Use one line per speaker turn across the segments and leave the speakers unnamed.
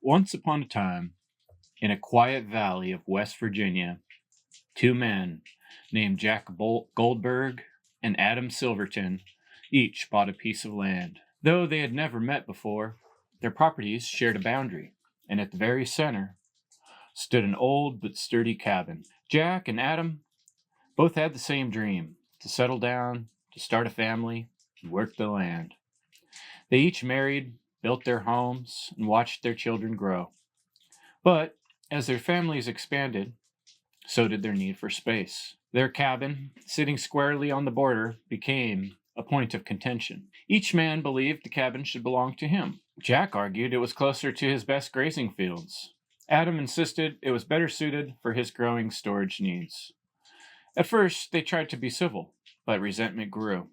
Once upon a time, in a quiet valley of West Virginia, two men named Goldberg and Adam Silverton each bought a piece of land. Though they had never met before, their properties shared a boundary, and at the very center stood an old but sturdy cabin. Jack and Adam both had the same dream: to settle down, to start a family, and work the land. They each married, built their homes, and watched their children grow. But as their families expanded, so did their need for space. Their cabin, sitting squarely on the border, became a point of contention. Each man believed the cabin should belong to him. Jack argued it was closer to his best grazing fields. Adam insisted it was better suited for his growing storage needs. At first, they tried to be civil, but resentment grew.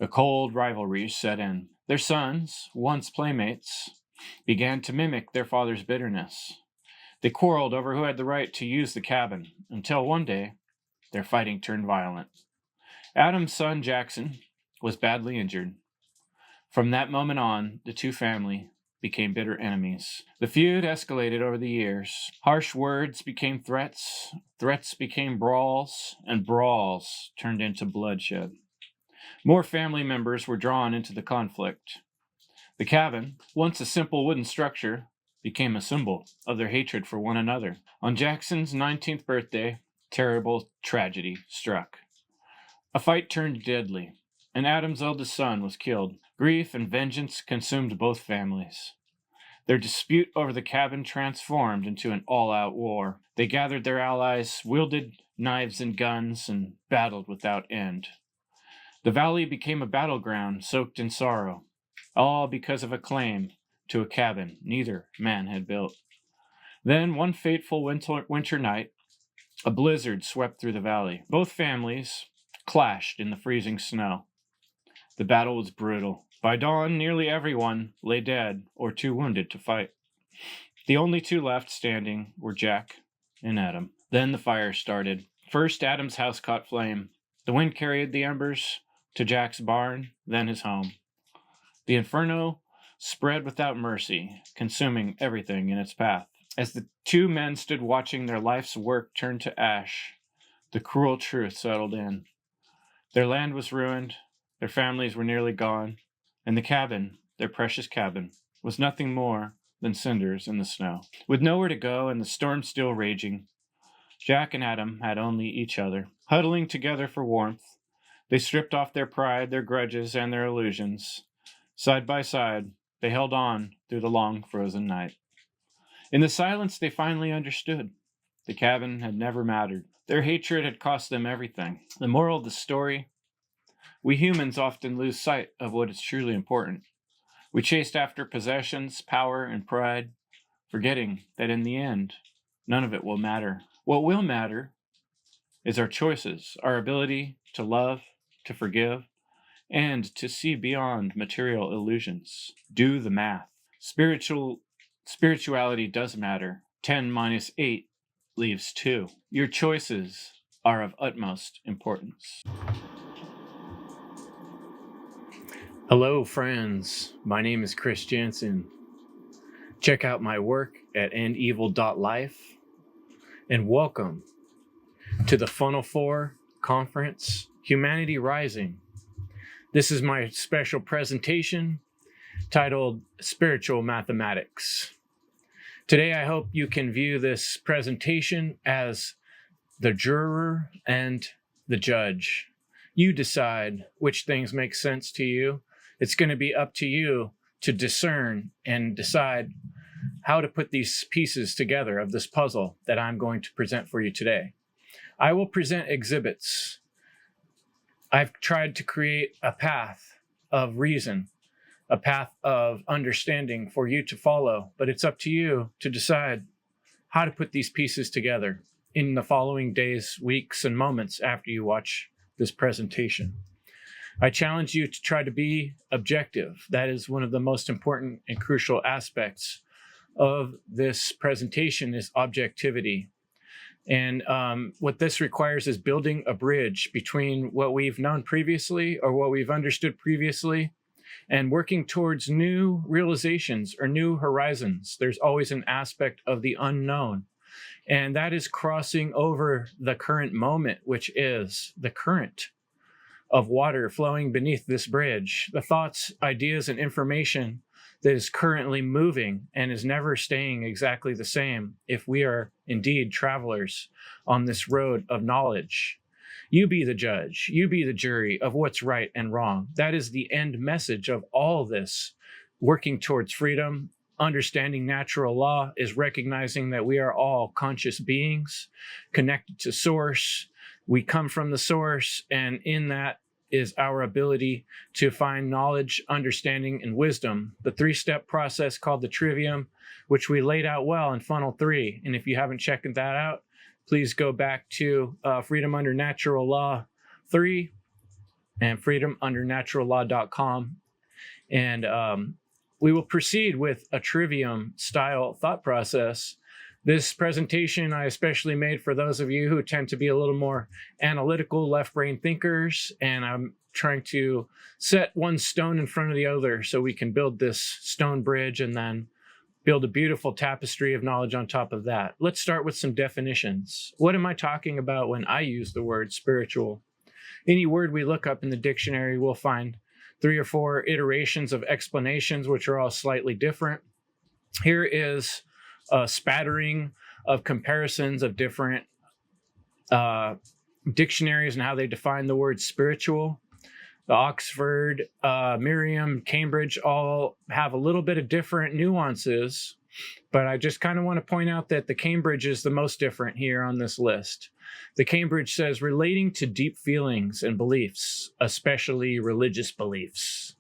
A cold rivalry set in. Their sons, once playmates, began to mimic their father's bitterness. They quarreled over who had the right to use the cabin, until one day, their fighting turned violent. Adam's son, Jackson, was badly injured. From that moment on, the two families became bitter enemies. The feud escalated over the years. Harsh words became threats, threats became brawls, and brawls turned into bloodshed. More family members were drawn into the conflict. The cabin, once a simple wooden structure, became a symbol of their hatred for one another. On Jackson's 19th birthday, terrible tragedy struck. A fight turned deadly, and Adam's eldest son was killed. Grief and vengeance consumed both families. Their dispute over the cabin transformed into an all-out war. They gathered their allies, wielded knives and guns, and battled without end. The valley became a battleground soaked in sorrow, all because of a claim to a cabin neither man had built. Then, one fateful winter night, a blizzard swept through the valley. Both families clashed in the freezing snow. The battle was brutal. By dawn, nearly everyone lay dead or too wounded to fight. The only two left standing were Jack and Adam. Then the fire started. First, Adam's house caught flame. The wind carried the embers to Jack's barn, then his home. The inferno spread without mercy, consuming everything in its path. As the two men stood watching their life's work turn to ash, the cruel truth settled in. Their land was ruined, their families were nearly gone, and the cabin, their precious cabin, was nothing more than cinders in the snow. With nowhere to go and the storm still raging, Jack and Adam had only each other. Huddling together for warmth, they stripped off their pride, their grudges, and their illusions. Side by side, they held on through the long frozen night. In the silence, they finally understood. The cabin had never mattered. Their hatred had cost them everything. The moral of the story: we humans often lose sight of what is truly important. We chased after possessions, power, and pride, forgetting that in the end, none of it will matter. What will matter is our choices, our ability to love, to forgive, and to see beyond material illusions. Do the math. Spirituality does matter. 10 minus 8 leaves 2. Your choices are of utmost importance. Hello, friends. My name is Chris Jansen. Check out my work at endevil.life, and welcome to the FUNL 4 conference, Humanity Rising. This is my special presentation titled Spiritual Mathematics. Today, I hope you can view this presentation as the juror and the judge. You decide which things make sense to you. It's going to be up to you to discern and decide how to put these pieces together of this puzzle that I'm going to present for you today. I will present exhibits. I've tried to create a path of reason, a path of understanding for you to follow, but it's up to you to decide how to put these pieces together in the following days, weeks, and moments after you watch this presentation. I challenge you to try to be objective. That is one of the most important and crucial aspects of this presentation is objectivity. And what this requires is building a bridge between what we've known previously or what we've understood previously and working towards new realizations or new horizons. There's always an aspect of the unknown, and that is crossing over the current moment, which is the current of water flowing beneath this bridge, the thoughts, ideas, and information that is currently moving and is never staying exactly the same if we are indeed travelers on this road of knowledge. You be the judge, you be the jury of what's right and wrong. That is the end message of all this. Working towards freedom, understanding natural law is recognizing that we are all conscious beings connected to source. We come from the source, and in that is our ability to find knowledge, understanding, and wisdom. The 3-step process called the trivium, which we laid out well in FUNL 3. And if you haven't checked that out, please go back to Freedom Under Natural Law 3 and freedomundernaturalllaw.com. And we will proceed with a trivium style thought process. This presentation I especially made for those of you who tend to be a little more analytical, left brain thinkers, and I'm trying to set one stone in front of the other so we can build this stone bridge and then build a beautiful tapestry of knowledge on top of that. Let's start with some definitions. What am I talking about when I use the word spiritual? Any word we look up in the dictionary, we'll find 3 or 4 iterations of explanations, which are all slightly different. Here is a spattering of comparisons of different dictionaries and how they define the word spiritual. The Oxford, Merriam, Cambridge all have a little bit of different nuances, but I just kind of want to point out that the Cambridge is the most different here on this list. The Cambridge says relating to deep feelings and beliefs, especially religious beliefs.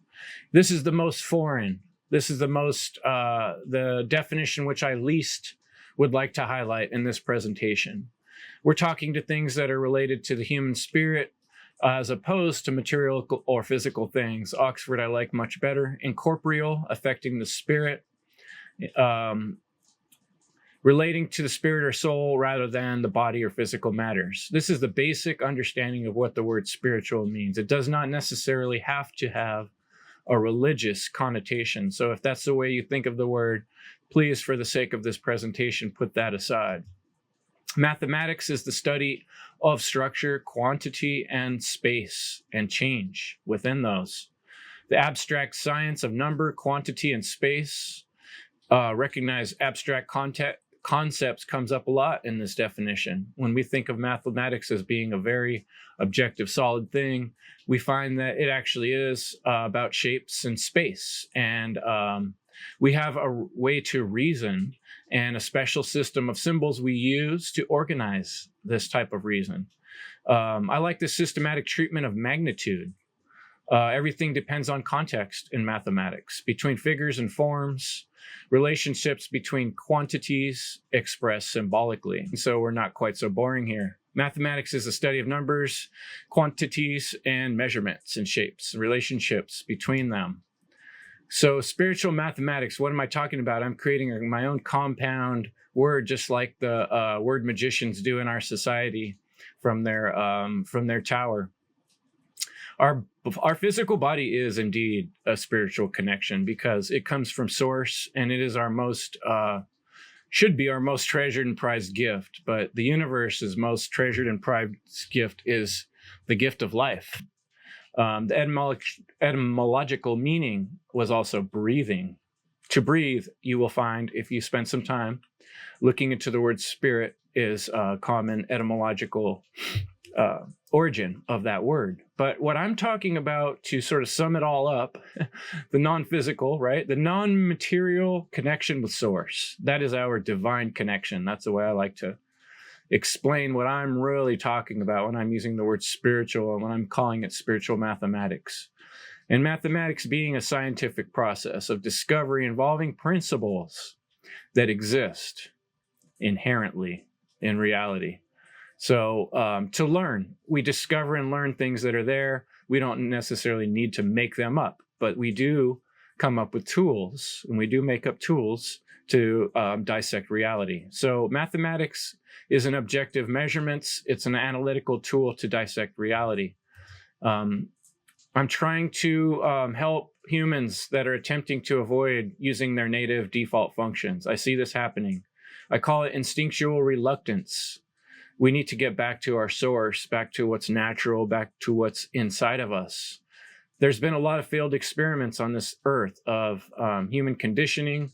This is the most foreign. This is the most, the definition which I least would like to highlight in this presentation. We're talking to things that are related to the human spirit as opposed to material or physical things. Oxford I like much better. Incorporeal, affecting the spirit. Relating to the spirit or soul rather than the body or physical matters. This is the basic understanding of what the word spiritual means. It does not necessarily have to have a religious connotation. So if that's the way you think of the word, please, for the sake of this presentation, put that aside. Mathematics is the study of structure, quantity, and space, and change within those. The abstract science of number, quantity, and space. Recognize abstract concepts comes up a lot in this definition. When we think of mathematics as being a very objective, solid thing, we find that it actually is about shapes and space. And we have a way to reason and a special system of symbols we use to organize this type of reason. I like the systematic treatment of magnitude. Everything depends on context in mathematics, between figures and forms, relationships between quantities expressed symbolically. So we're not quite so boring here. Mathematics is the study of numbers, quantities, and measurements and shapes, relationships between them. So spiritual mathematics, what am I talking about? I'm creating my own compound word, just like the word magicians do in our society from their tower. Our physical body is indeed a spiritual connection because it comes from source, and it is our most, should be our most treasured and prized gift. But the universe's most treasured and prized gift is the gift of life. The etymological meaning was also breathing. To breathe, you will find, if you spend some time looking into the word spirit, is a common etymological origin of that word. But what I'm talking about, to sort of sum it all up, the non-physical, right? The non-material connection with source. That is our divine connection. That's the way I like to explain what I'm really talking about when I'm using the word spiritual and when I'm calling it spiritual mathematics. And mathematics being a scientific process of discovery involving principles that exist inherently in reality. So to learn, we discover and learn things that are there. We don't necessarily need to make them up, but we do come up with tools, and we do make up tools to dissect reality. So mathematics is an objective measurements. It's an analytical tool to dissect reality. I'm trying to help humans that are attempting to avoid using their native default functions. I see this happening. I call it instinctual reluctance. We need to get back to our source, back to what's natural, back to what's inside of us. There's been a lot of failed experiments on this earth of human conditioning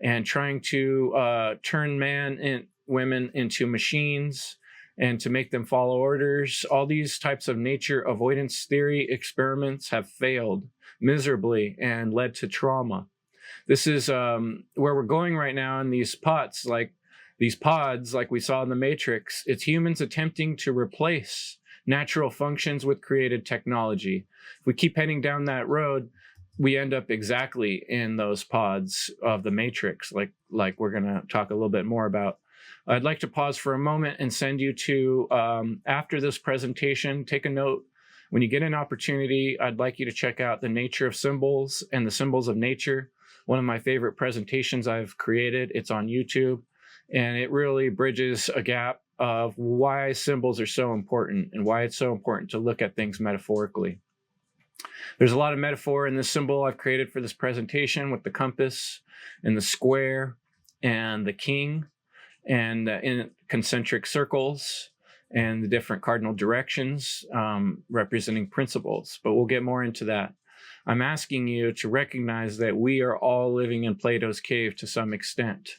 and trying to turn man and women into machines and to make them follow orders. All these types of nature avoidance theory experiments have failed miserably and led to trauma. This is where we're going right now in these pods, like we saw in the Matrix. It's humans attempting to replace natural functions with created technology. If we keep heading down that road, we end up exactly in those pods of the Matrix, like we're going to talk a little bit more about. I'd like to pause for a moment and send you to, after this presentation, take a note. When you get an opportunity, I'd like you to check out The Nature of Symbols and the Symbols of Nature, one of my favorite presentations I've created. It's on YouTube, and it really bridges a gap of why symbols are so important and why it's so important to look at things metaphorically. There's a lot of metaphor in this symbol I've created for this presentation, with the compass and the square and the king and in concentric circles and the different cardinal directions representing principles. But we'll get more into that. I'm asking you to recognize that we are all living in Plato's cave to some extent.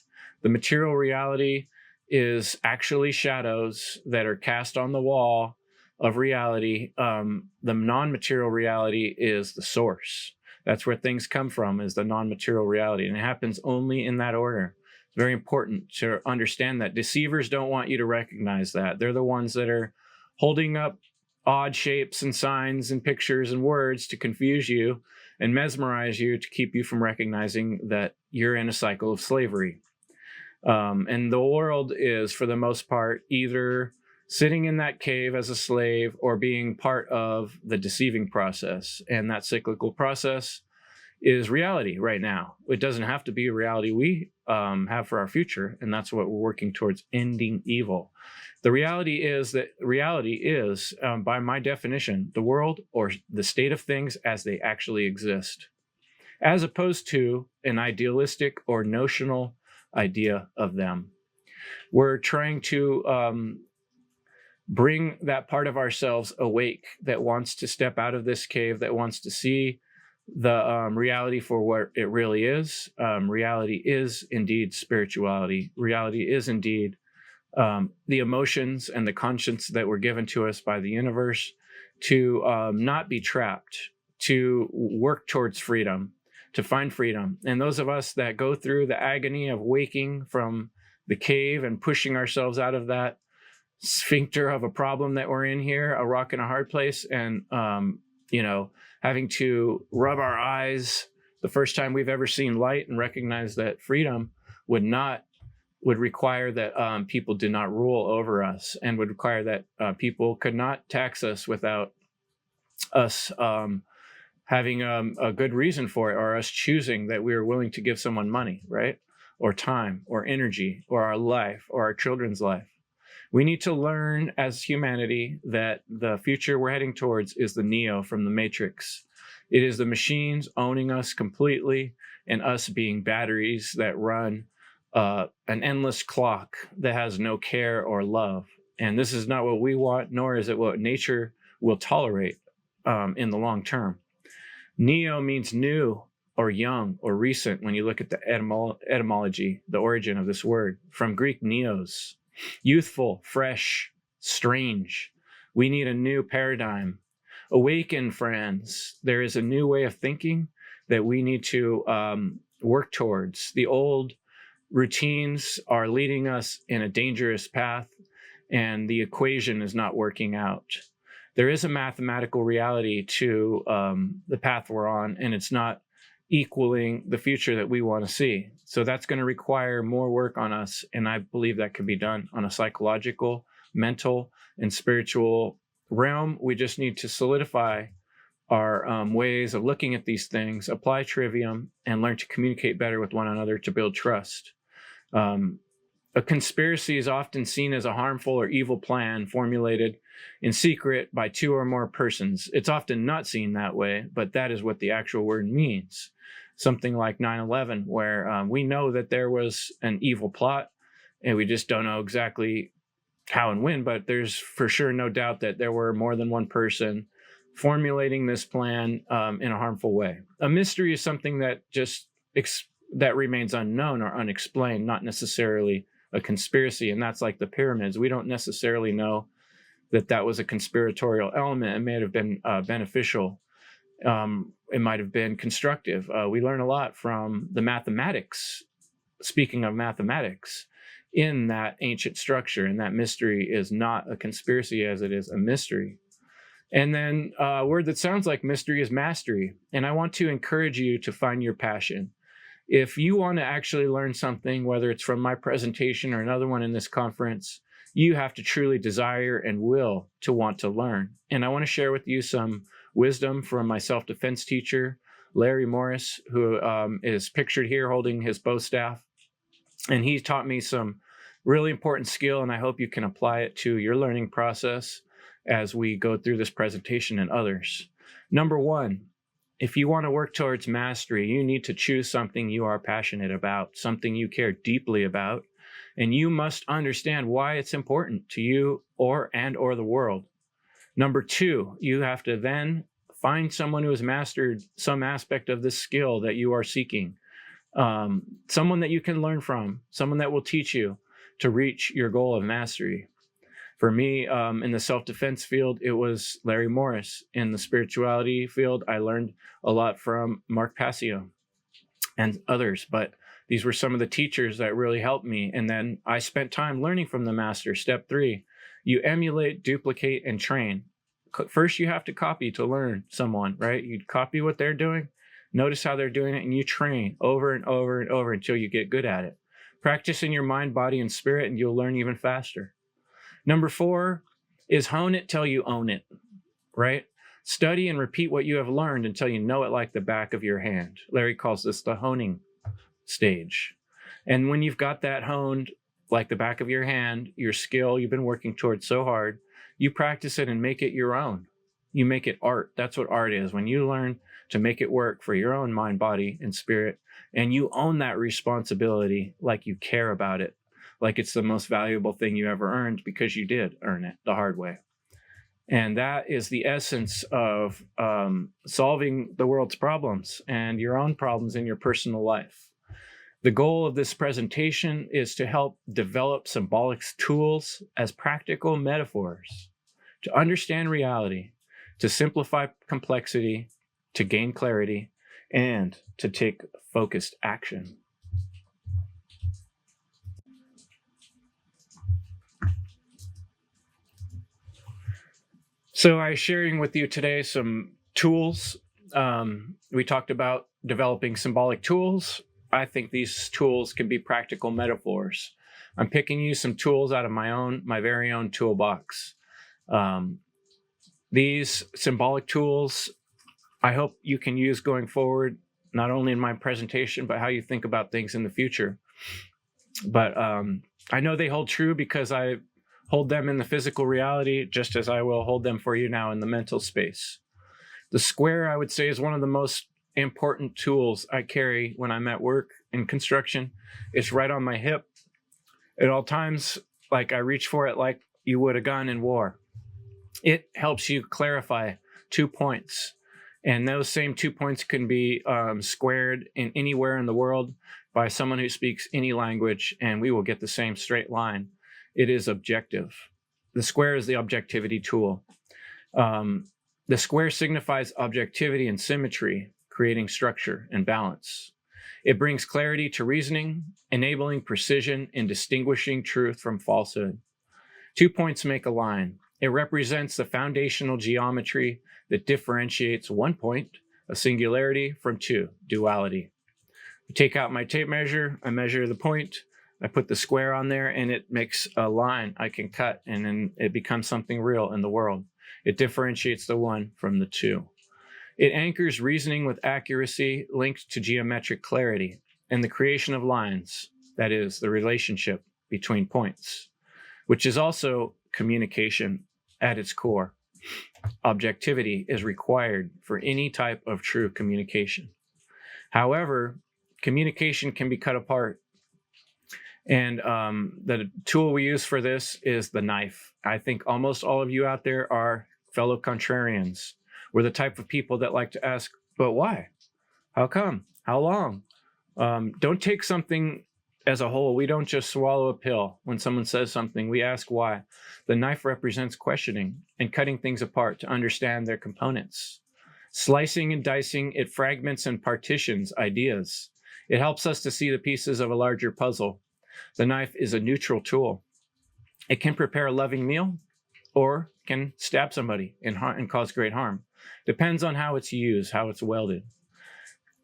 The material reality is actually shadows that are cast on the wall of reality. The non-material reality is the source. That's where things come from, is the non-material reality. And it happens only in that order. It's very important to understand that. Deceivers don't want you to recognize that. They're the ones that are holding up odd shapes and signs and pictures and words to confuse you and mesmerize you, to keep you from recognizing that you're in a cycle of slavery. And the world is, for the most part, either sitting in that cave as a slave or being part of the deceiving process. And that cyclical process is reality right now. It doesn't have to be a reality we have for our future. And that's what we're working towards, ending evil. The reality is, by my definition, the world or the state of things as they actually exist, as opposed to an idealistic or notional idea of them. We're trying to bring that part of ourselves awake that wants to step out of this cave, that wants to see the reality for what it really is. Reality is indeed spirituality. Reality is indeed the emotions and the conscience that were given to us by the universe to not be trapped, to work towards freedom, to find freedom. And those of us that go through the agony of waking from the cave and pushing ourselves out of that sphincter of a problem that we're in here, a rock in a hard place, and having to rub our eyes the first time we've ever seen light and recognize that freedom would require that people did not rule over us, and would require that people could not tax us without us having a good reason for it, or us choosing that we are willing to give someone money, right? Or time, or energy, or our life, or our children's life. We need to learn as humanity that the future we're heading towards is the Neo from the Matrix. It is the machines owning us completely, and us being batteries that run an endless clock that has no care or love. And this is not what we want, nor is it what nature will tolerate in the long term. Neo means new or young or recent when you look at the etymology, the origin of this word, from Greek neos. Youthful, fresh, strange. We need a new paradigm. Awaken, friends. There is a new way of thinking that we need to work towards. The old routines are leading us in a dangerous path, and the equation is not working out. There is a mathematical reality to the path we're on, and it's not equaling the future that we want to see. So that's going to require more work on us. And I believe that can be done on a psychological, mental, and spiritual realm. We just need to solidify our ways of looking at these things, apply trivium, and learn to communicate better with one another to build trust. A conspiracy is often seen as a harmful or evil plan formulated in secret by two or more persons. It's often not seen that way, but that is what the actual word means. Something like 9/11, where we know that there was an evil plot, and we just don't know exactly how and when, but there's for sure no doubt that there were more than one person formulating this plan in a harmful way. A mystery is something that that remains unknown or unexplained, not necessarily a conspiracy. And that's like the pyramids. We don't necessarily know that that was a conspiratorial element. It may have been beneficial. It might have been constructive. We learn a lot from the mathematics. Speaking of mathematics, in that ancient structure, and that mystery is not a conspiracy as it is a mystery. And then a word that sounds like mystery is mastery. And I want to encourage you to find your passion. If you want to actually learn something, whether it's from my presentation or another one in this conference, you have to truly desire and will to want to learn. And I want to share with you some wisdom from my self-defense teacher, Larry Morris, who is pictured here holding his bow staff. And he taught me some really important skill, and I hope you can apply it to your learning process as we go through this presentation and others. Number one, if you want to work towards mastery, you need to choose something you are passionate about, something you care deeply about, and you must understand why it's important to you or the world. Number two, you have to then find someone who has mastered some aspect of this skill that you are seeking, someone that you can learn from, someone that will teach you to reach your goal of mastery. For me, in the self-defense field, it was Larry Morris. In the spirituality field, I learned a lot from Mark Passio and others, but these were some of the teachers that really helped me. And then I spent time learning from the master. Step three, you emulate, duplicate, and train. First, you have to copy to learn someone, right? You copy what they're doing, notice how they're doing it, and you train over and over and over until you get good at it. Practice in your mind, body, and spirit, and you'll learn even faster. Number four is hone it till you own it, right? Study and repeat what you have learned until you know it like the back of your hand. Larry calls this the honing stage. And when you've got that honed like the back of your hand, your skill you've been working towards so hard, you practice it and make it your own. You make it art. That's what art is. When you learn to make it work for your own mind, body, and spirit, and you own that responsibility like you care about it, like it's the most valuable thing you ever earned because you did earn it the hard way. And that is the essence of solving the world's problems and your own problems in your personal life. The goal of this presentation is to help develop symbolic tools as practical metaphors to understand reality, to simplify complexity, to gain clarity, and to take focused action. So I'm sharing with you today some tools. We talked about developing symbolic tools. I think these tools can be practical metaphors. I'm picking you some tools out of my very own toolbox. These symbolic tools, I hope you can use going forward, not only in my presentation, but how you think about things in the future. But I know they hold true because I hold them in the physical reality, just as I will hold them for you now in the mental space. The square, I would say, is one of the most important tools I carry when I'm at work in construction. It's right on my hip at all times. Like I reach for it like you would a gun in war. It helps you clarify 2 points. And those same 2 points can be squared in anywhere in the world by someone who speaks any language, and we will get the same straight line. It is objective. The square is the objectivity tool. The square signifies objectivity and symmetry, creating structure and balance. It brings clarity to reasoning, enabling precision in distinguishing truth from falsehood. 2 points make a line. It represents the foundational geometry that differentiates 1 point, a singularity, from 2, duality. I take out my tape measure, I measure the point, I put the square on there, and it makes a line I can cut, and then it becomes something real in the world. It differentiates the 1 from the 2. It anchors reasoning with accuracy linked to geometric clarity and the creation of lines, that is, the relationship between points, which is also communication at its core. Objectivity is required for any type of true communication. However, communication can be cut apart. And the tool we use for this is the knife. I think almost all of you out there are fellow contrarians. We're the type of people that like to ask, but why? How come? How long? Don't take something as a whole. We don't just swallow a pill when someone says something. We ask why. The knife represents questioning and cutting things apart to understand their components. Slicing and dicing, it fragments and partitions ideas. It helps us to see the pieces of a larger puzzle. The knife is a neutral tool. It can prepare a loving meal or can stab somebody and cause great harm. Depends on how it's used, how it's wielded.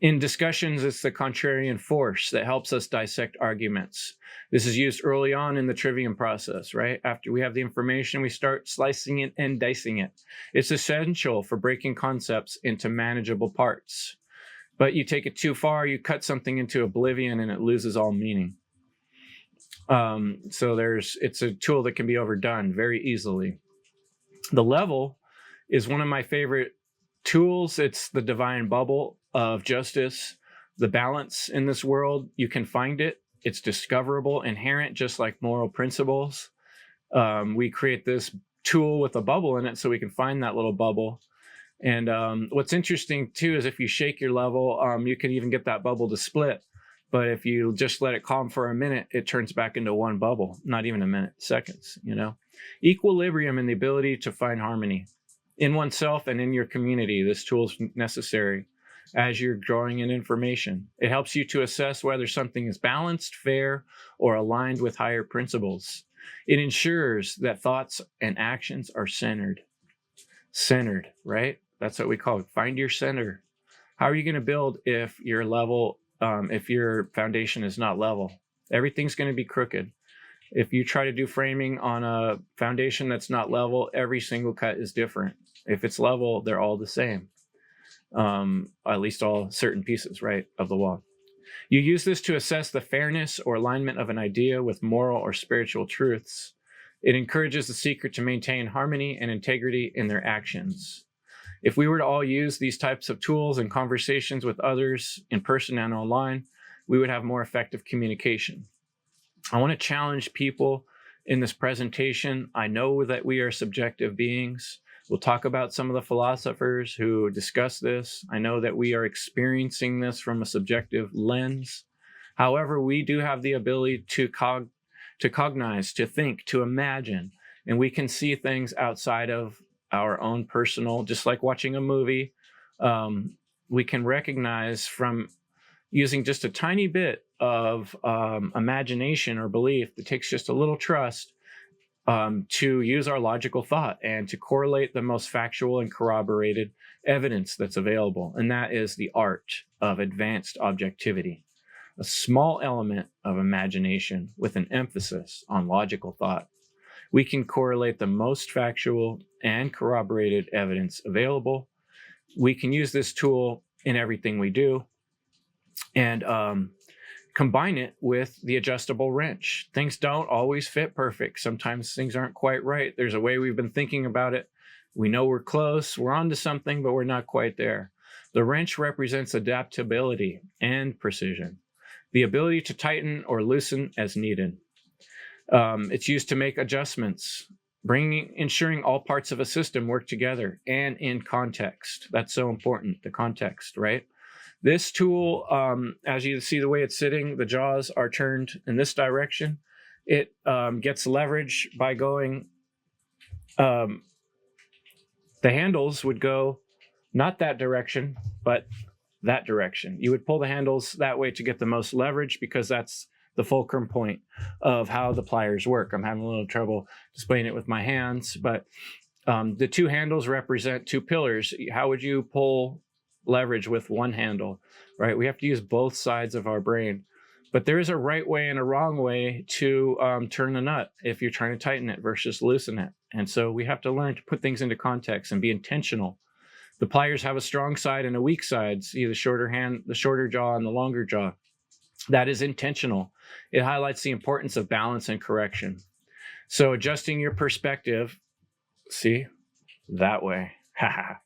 In discussions, it's the contrarian force that helps us dissect arguments. This is used early on in the trivium process, right? After we have the information, we start slicing it and dicing it. It's essential for breaking concepts into manageable parts. But you take it too far, you cut something into oblivion and it loses all meaning. So it's a tool that can be overdone very easily. The level is one of my favorite tools. It's the divine bubble of justice, the balance in this world. You can find it. It's discoverable, inherent, just like moral principles. We create this tool with a bubble in it so we can find that little bubble. And what's interesting too is if you shake your level, you can even get that bubble to split. But if you just let it calm for a minute, it turns back into one bubble, not even a minute, seconds, Equilibrium and the ability to find harmony in oneself and in your community. This tool is necessary as you're drawing in information. It helps you to assess whether something is balanced, fair, or aligned with higher principles. It ensures that thoughts and actions are centered. Centered, right? That's what we call it. Find your center. How are you going to build if your level, if your foundation is not level? Everything's going to be crooked. If you try to do framing on a foundation that's not level, every single cut is different. If it's level, they're all the same. At least all certain pieces, right, of the wall. You use this to assess the fairness or alignment of an idea with moral or spiritual truths. It encourages the seeker to maintain harmony and integrity in their actions. If we were to all use these types of tools in conversations with others in person and online, we would have more effective communication. I want to challenge people in this presentation. I know that we are subjective beings. We'll talk about some of the philosophers who discuss this. I know that we are experiencing this from a subjective lens. However, we do have the ability to cognize, to think, to imagine, and we can see things outside of our own personal, just like watching a movie. We can recognize from using just a tiny bit of imagination or belief. It takes just a little trust to use our logical thought and to correlate the most factual and corroborated evidence that's available. And that is the art of advanced objectivity, a small element of imagination with an emphasis on logical thought. We can correlate the most factual and corroborated evidence available. We can use this tool in everything we do and combine it with the adjustable wrench. Things don't always fit perfect. Sometimes things aren't quite right. There's a way we've been thinking about it. We know we're close, we're onto something, but we're not quite there. The wrench represents adaptability and precision, the ability to tighten or loosen as needed. It's used to make adjustments, ensuring all parts of a system work together and in context. That's so important, the context, right? This tool, as you see the way it's sitting, the jaws are turned in this direction. It gets leverage by going, the handles would go not that direction, but that direction. You would pull the handles that way to get the most leverage because that's the fulcrum point of how the pliers work. I'm having a little trouble displaying it with my hands, but the two handles represent two pillars. How would you pull leverage with one handle, right? We have to use both sides of our brain. But there is a right way and a wrong way to turn the nut if you're trying to tighten it versus loosen it. And so we have to learn to put things into context and be intentional. The pliers have a strong side and a weak side. See the shorter hand, the shorter jaw and the longer jaw. That is intentional. It highlights the importance of balance and correction. So adjusting your perspective, see, that way,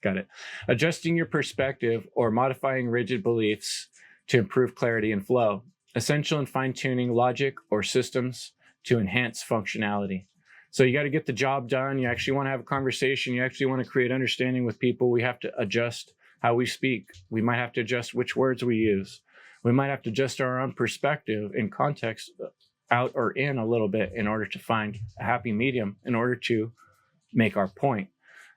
got it. Adjusting your perspective or modifying rigid beliefs to improve clarity and flow. Essential in fine-tuning logic or systems to enhance functionality. So you got to get the job done. You actually want to have a conversation. You actually want to create understanding with people. We have to adjust how we speak. We might have to adjust which words we use. We might have to adjust our own perspective and context out or in a little bit in order to find a happy medium, in order to make our point.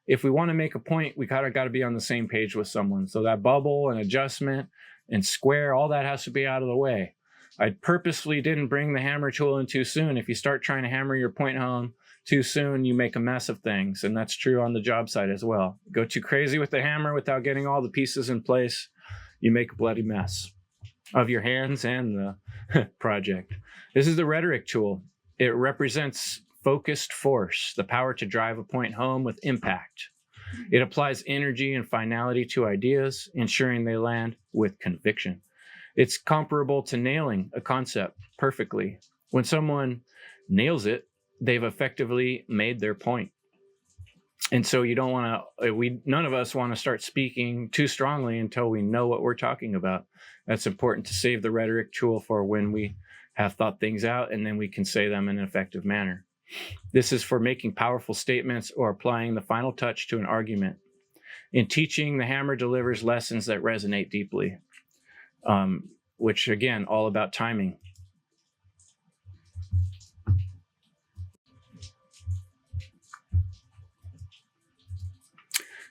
If we want to make a point, we kind of got to be on the same page with someone. So that bubble and adjustment and square, all that has to be out of the way. I purposely didn't bring the hammer tool in too soon. If you start trying to hammer your point home too soon, you make a mess of things. And that's true on the job site as well. Go too crazy with the hammer without getting all the pieces in place, you make a bloody mess of your hands and the project. This is the rhetoric tool. It represents focused force, the power to drive a point home with impact. It applies energy and finality to ideas, ensuring they land with conviction. It's comparable to nailing a concept perfectly. When someone nails it, they've effectively made their point. And so you don't want to, none of us want to start speaking too strongly until we know what we're talking about. That's important to save the rhetoric tool for when we have thought things out, and then we can say them in an effective manner. This is for making powerful statements or applying the final touch to an argument. In teaching, the hammer delivers lessons that resonate deeply, which again, all about timing.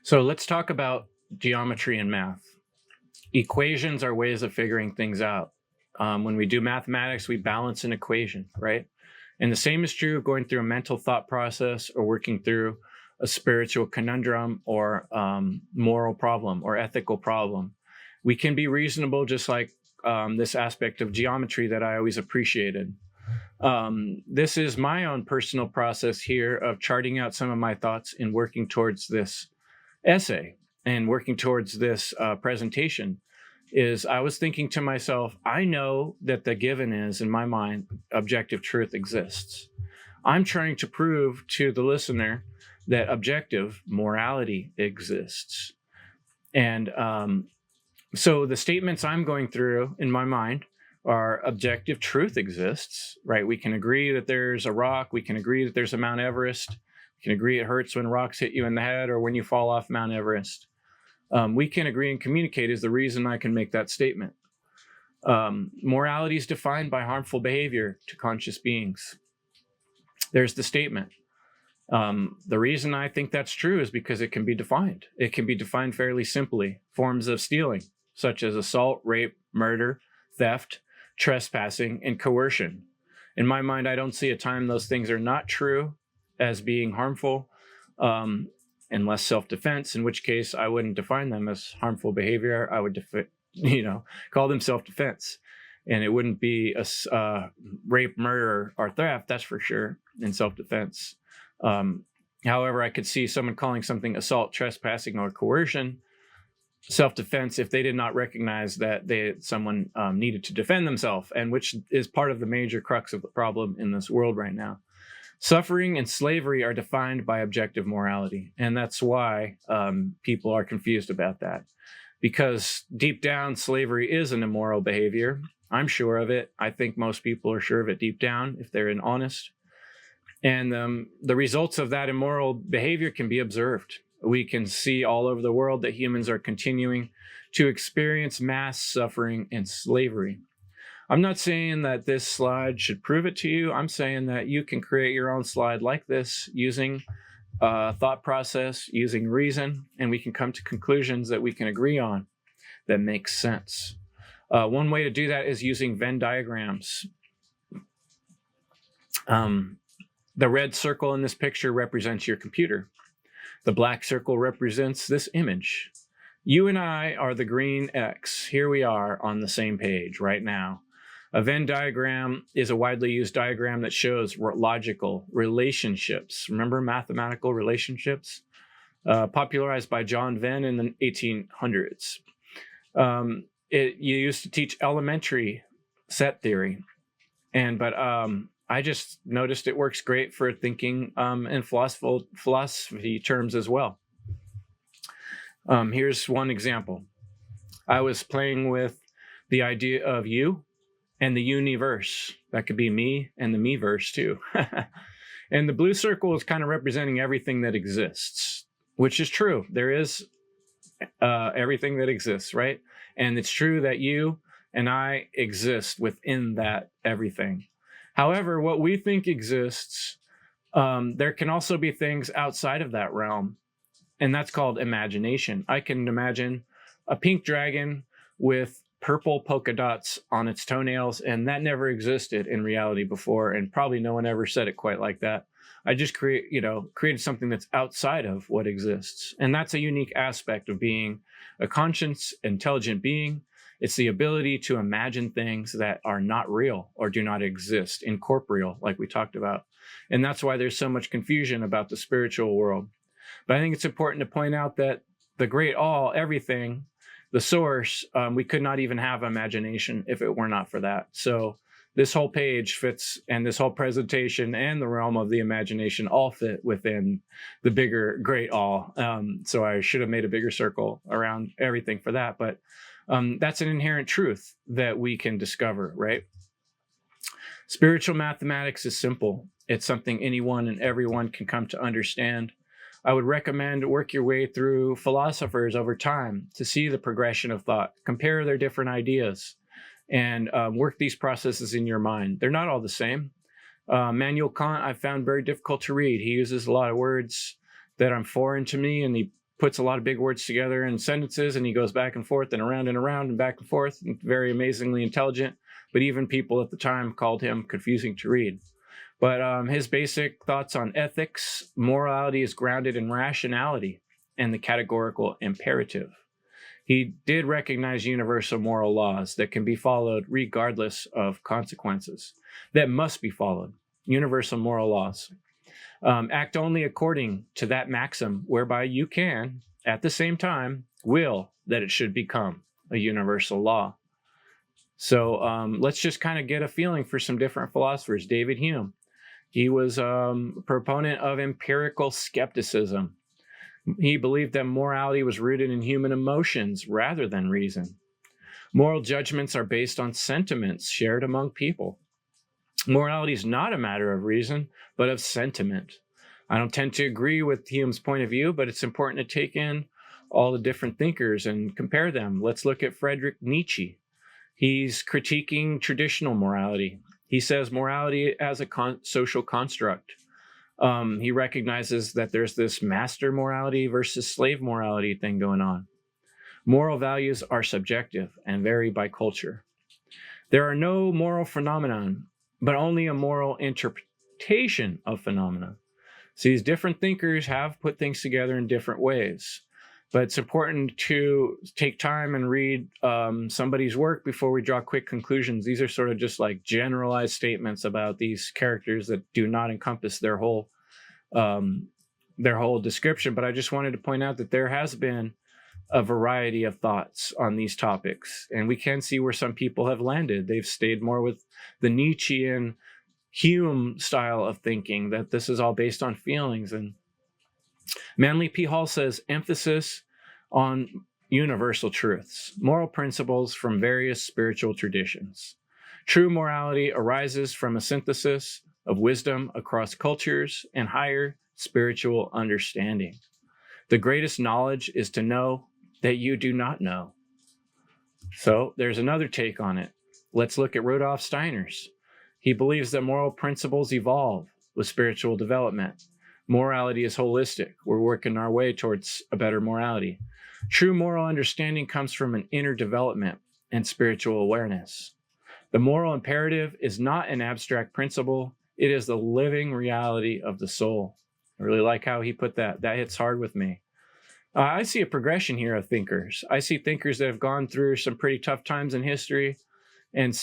So let's talk about geometry and math. Equations are ways of figuring things out. When we do mathematics, we balance an equation, right? And the same is true of going through a mental thought process or working through a spiritual conundrum or moral problem or ethical problem. We can be reasonable, just like this aspect of geometry that I always appreciated. This is my own personal process here of charting out some of my thoughts and working towards this essay and working towards this presentation. Is I was thinking to myself, I know that the given is, in my mind, objective truth exists. I'm trying to prove to the listener that objective morality exists. And so the statements I'm going through in my mind are objective truth exists, right? We can agree that there's a rock. We can agree that there's a Mount Everest. We can agree it hurts when rocks hit you in the head or when you fall off Mount Everest. We can agree and communicate is the reason I can make that statement. Morality is defined by harmful behavior to conscious beings. There's the statement. The reason I think that's true is because it can be defined. It can be defined fairly simply. Forms of stealing, such as assault, rape, murder, theft, trespassing, and coercion. In my mind, I don't see a time those things are not true as being harmful. Unless self-defense, in which case I wouldn't define them as harmful behavior. I would, call them self-defense, and it wouldn't be a rape, murder, or theft. That's for sure in self-defense. However, I could see someone calling something assault, trespassing, or coercion self-defense if they did not recognize that someone needed to defend themselves, and which is part of the major crux of the problem in this world right now. Suffering and slavery are defined by objective morality. And that's why people are confused about that. Because deep down, slavery is an immoral behavior. I'm sure of it. I think most people are sure of it deep down if they're honest. And the results of that immoral behavior can be observed. We can see all over the world that humans are continuing to experience mass suffering and slavery. I'm not saying that this slide should prove it to you. I'm saying that you can create your own slide like this using thought process, using reason, and we can come to conclusions that we can agree on that make sense. One way to do that is using Venn diagrams. The red circle in this picture represents your computer. The black circle represents this image. You and I are the green X. Here we are on the same page right now. A Venn diagram is a widely used diagram that shows logical relationships. Remember mathematical relationships? Popularized by John Venn in the 1800s. You used to teach elementary set theory. But I just noticed it works great for thinking in philosophy terms as well. Here's one example. I was playing with the idea of you and the universe. That could be me and the me-verse too. And the blue circle is kind of representing everything that exists, which is true. There is everything that exists, right? And it's true that you and I exist within that everything. However, what we think exists, there can also be things outside of that realm, and that's called imagination. I can imagine a pink dragon with purple polka dots on its toenails, and that never existed in reality before, and probably no one ever said it quite like that. I just created something that's outside of what exists, and that's a unique aspect of being a conscious, intelligent being. It's the ability to imagine things that are not real or do not exist, incorporeal, like we talked about. And that's why there's so much confusion about the spiritual world. But I think it's important to point out that the great all, everything, the source, we could not even have imagination if it were not for that. So this whole page fits, and this whole presentation and the realm of the imagination all fit within the bigger great all. So I should have made a bigger circle around everything for that. But that's an inherent truth that we can discover, right? Spiritual mathematics is simple. It's something anyone and everyone can come to understand. I would recommend work your way through philosophers over time to see the progression of thought, compare their different ideas, and work these processes in your mind. They're not all the same. Immanuel Kant, I found very difficult to read. He uses a lot of words that are foreign to me, and he puts a lot of big words together in sentences, and he goes back and forth and around and back and forth, and very amazingly intelligent. But even people at the time called him confusing to read. But his basic thoughts on ethics, morality is grounded in rationality and the categorical imperative. He did recognize universal moral laws that can be followed regardless of consequences, that must be followed, universal moral laws. Act only according to that maxim whereby you can, at the same time, will that it should become a universal law. So let's just kind of get a feeling for some different philosophers. David Hume. He was a proponent of empirical skepticism. He believed that morality was rooted in human emotions rather than reason. Moral judgments are based on sentiments shared among people. Morality is not a matter of reason, but of sentiment. I don't tend to agree with Hume's point of view, but it's important to take in all the different thinkers and compare them. Let's look at Friedrich Nietzsche. He's critiquing traditional morality. He says morality as a social construct. He recognizes that there's this master morality versus slave morality thing going on. Moral values are subjective and vary by culture. There are no moral phenomenon, but only a moral interpretation of phenomena. So these different thinkers have put things together in different ways. But it's important to take time and read somebody's work before we draw quick conclusions. These are sort of just like generalized statements about these characters that do not encompass their whole description. But I just wanted to point out that there has been a variety of thoughts on these topics, and we can see where some people have landed. They've stayed more with the Nietzschean Hume style of thinking, that this is all based on feelings. And Manly P. Hall says, emphasis on universal truths, moral principles from various spiritual traditions. True morality arises from a synthesis of wisdom across cultures and higher spiritual understanding. The greatest knowledge is to know that you do not know. So there's another take on it. Let's look at Rudolf Steiner's. He believes that moral principles evolve with spiritual development. Morality is holistic. We're working our way towards a better morality. True moral understanding comes from an inner development and spiritual awareness. The moral imperative is not an abstract principle. It is the living reality of the soul. I really like how he put that. That hits hard with me. I see a progression here of thinkers. I see thinkers that have gone through some pretty tough times in history and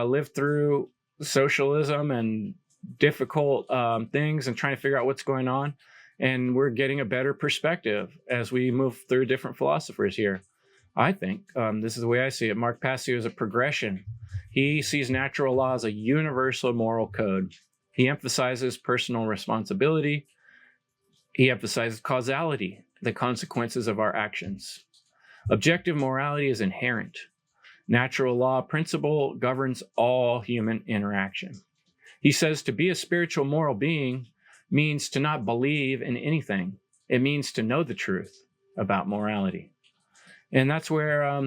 lived through socialism and difficult things and trying to figure out what's going on. And we're getting a better perspective as we move through different philosophers here. I think, this is the way I see it, Mark Passio is a progression. He sees natural law as a universal moral code. He emphasizes personal responsibility. He emphasizes causality, the consequences of our actions. Objective morality is inherent. Natural law principle governs all human interaction. He says to be a spiritual moral being means to not believe in anything. It means to know the truth about morality. And that's where,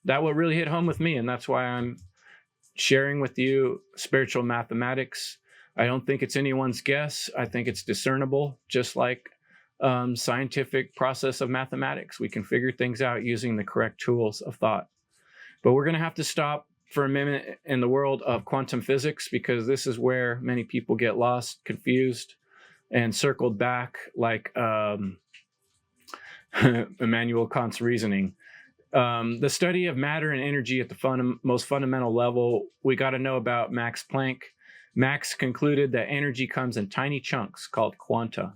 that will really hit home with me. And that's why I'm sharing with you spiritual mathematics. I don't think it's anyone's guess. I think it's discernible, just like scientific process of mathematics. We can figure things out using the correct tools of thought. But we're going to have to stop for a minute in the world of quantum physics, because this is where many people get lost, confused, and circled back like Immanuel Kant's reasoning. The study of matter and energy at the most fundamental level, we got to know about Max Planck. Max concluded that energy comes in tiny chunks called quanta.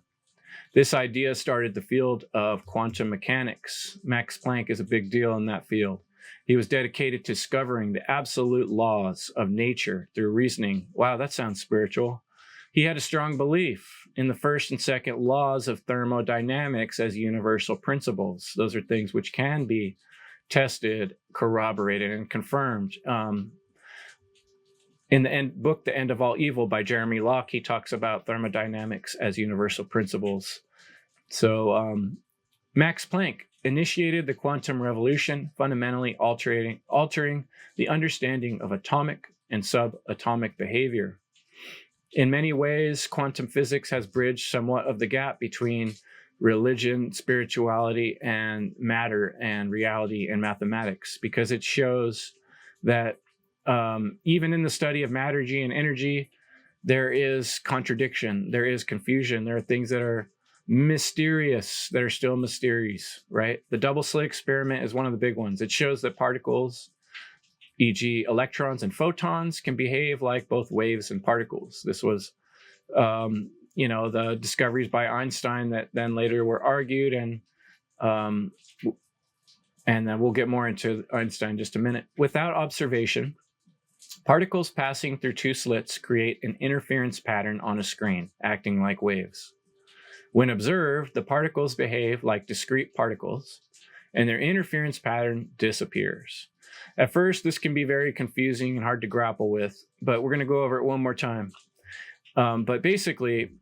This idea started the field of quantum mechanics. Max Planck is a big deal in that field. He was dedicated to discovering the absolute laws of nature through reasoning. Wow, that sounds spiritual. He had a strong belief in the first and second laws of thermodynamics as universal principles. Those are things which can be tested, corroborated, and confirmed. In the book, The End of All Evil by Jeremy Locke, he talks about thermodynamics as universal principles. So Max Planck initiated the quantum revolution, fundamentally altering the understanding of atomic and subatomic behavior. In many ways, quantum physics has bridged somewhat of the gap between religion, spirituality, and matter and reality and mathematics, because it shows that even in the study of mattergy and energy, there is contradiction, there is confusion, there are things that are mysterious that are still mysteries, right? The double slit experiment is one of the big ones. It shows that particles, e.g. electrons and photons, can behave like both waves and particles. This was, the discoveries by Einstein that then later were argued, and then we'll get more into Einstein in just a minute. Without observation, particles passing through two slits create an interference pattern on a screen, acting like waves. When observed, the particles behave like discrete particles, and their interference pattern disappears. At first, this can be very confusing and hard to grapple with, but we're going to go over it one more time. But basically,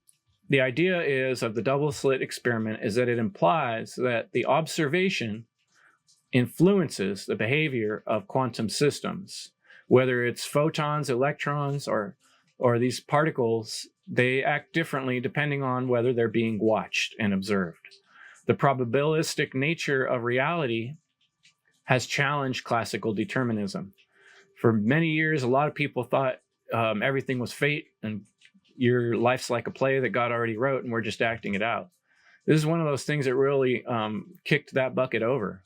the idea of the double slit experiment is that it implies that the observation influences the behavior of quantum systems. Whether it's photons, electrons, or these particles, they act differently depending on whether they're being watched and observed. The probabilistic nature of reality has challenged classical determinism. For many years, a lot of people thought everything was fate and your life's like a play that God already wrote and we're just acting it out. This is one of those things that really kicked that bucket over,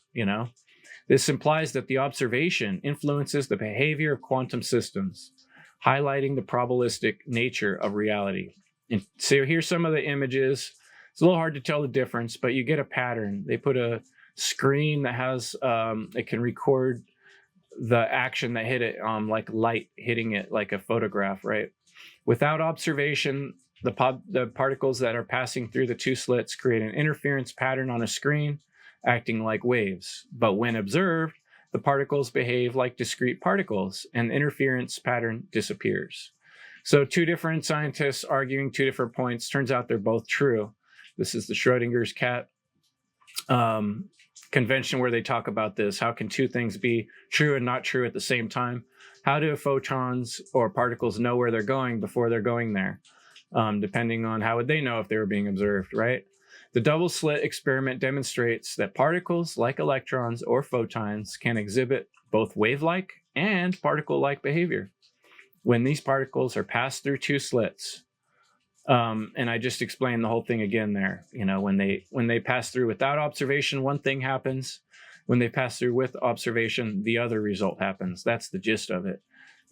This implies that the observation influences the behavior of quantum systems, highlighting the probabilistic nature of reality. And so here's some of the images. It's a little hard to tell the difference, but you get a pattern. They put a screen that has, it can record the action that hit it, like light hitting it like a photograph, right? Without observation, the particles that are passing through the two slits create an interference pattern on a screen, acting like waves. But when observed, the particles behave like discrete particles, and the interference pattern disappears. So two different scientists arguing two different points. Turns out they're both true. This is the Schrodinger's cat convention where they talk about this. How can two things be true and not true at the same time? How do photons or particles know where they're going before they're going there? Depending on how would they know if they were being observed, right? The double slit experiment demonstrates that particles like electrons or photons can exhibit both wave-like and particle-like behavior when these particles are passed through two slits. And I just explained the whole thing again there. When they pass through without observation, one thing happens. When they pass through with observation, the other result happens. That's the gist of it.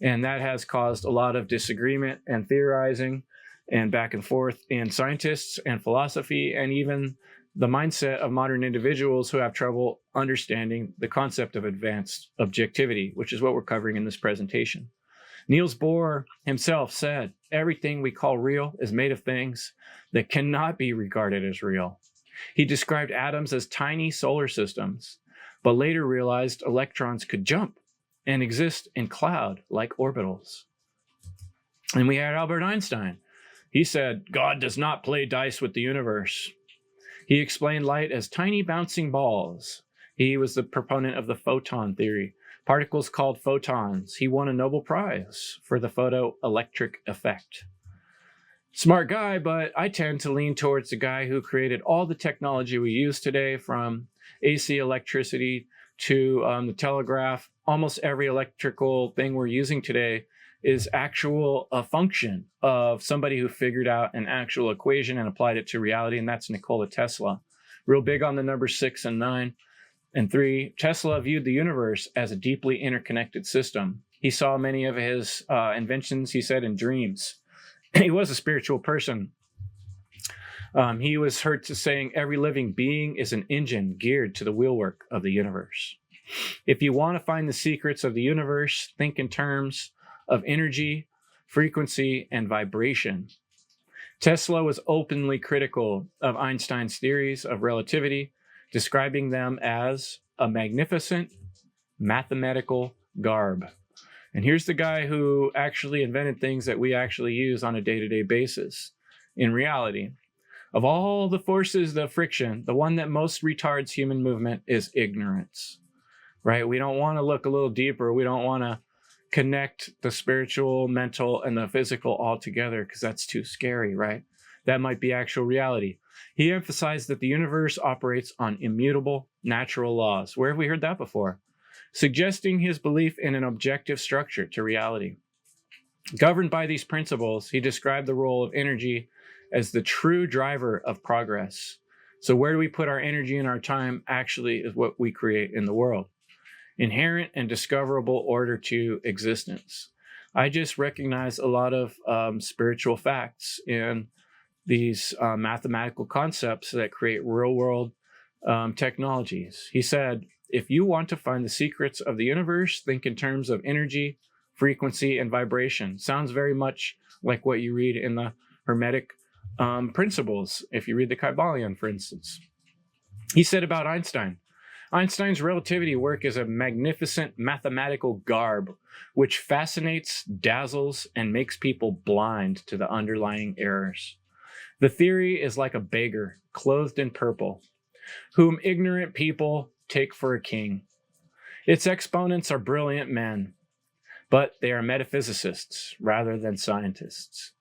And that has caused a lot of disagreement and theorizing and back and forth in scientists and philosophy, and even the mindset of modern individuals who have trouble understanding the concept of advanced objectivity, which is what we're covering in this presentation. Niels Bohr himself said, everything we call real is made of things that cannot be regarded as real. He described atoms as tiny solar systems, but later realized electrons could jump and exist in cloud-like orbitals. And we had Albert Einstein. He said, God does not play dice with the universe. He explained light as tiny bouncing balls. He was the proponent of the photon theory, particles called photons. He won a Nobel Prize for the photoelectric effect. Smart guy, but I tend to lean towards the guy who created all the technology we use today, from AC electricity to the telegraph. Almost every electrical thing we're using today is a function of somebody who figured out an actual equation and applied it to reality, and that's Nikola Tesla. Real big on the numbers 6 and 9 and 3. Tesla viewed the universe as a deeply interconnected system. He saw many of his inventions, he said, in dreams. He was a spiritual person. He was heard to saying, every living being is an engine geared to the wheelwork of the universe. If you want to find the secrets of the universe, think in terms of energy, frequency, and vibration. Tesla was openly critical of Einstein's theories of relativity, describing them as a magnificent mathematical garb. And here's the guy who actually invented things that we actually use on a day-to-day basis in reality. Of all the forces of friction, the one that most retards human movement is ignorance, right? We don't want to look a little deeper. We don't want to connect the spiritual, mental, and the physical all together because that's too scary, right? That might be actual reality. He emphasized that the universe operates on immutable natural laws. Where have we heard that before? Suggesting his belief in an objective structure to reality. Governed by these principles, he described the role of energy as the true driver of progress. So where do we put our energy and our time actually is what we create in the world. Inherent and discoverable order to existence. I just recognize a lot of spiritual facts in these mathematical concepts that create real-world technologies. He said, if you want to find the secrets of the universe, think in terms of energy, frequency, and vibration. Sounds very much like what you read in the Hermetic principles, if you read the Kybalion, for instance. He said about Einstein, Einstein's relativity work is a magnificent mathematical garb which fascinates, dazzles, and makes people blind to the underlying errors. The theory is like a beggar clothed in purple, whom ignorant people take for a king. Its exponents are brilliant men, but they are metaphysicists rather than scientists.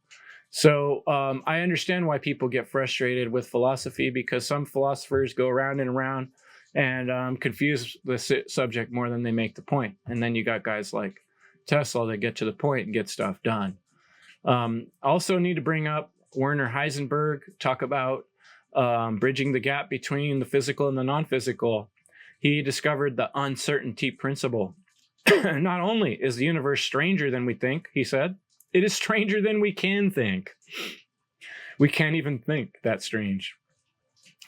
So I understand why people get frustrated with philosophy, because some philosophers go around and around and confuse the subject more than they make the point. And then you got guys like Tesla that get to the point and get stuff done. Also need to bring up Werner Heisenberg, talk about bridging the gap between the physical and the non-physical. He discovered the uncertainty principle. Not only is the universe stranger than we think, he said, it is stranger than we can think. We can't even think that strange.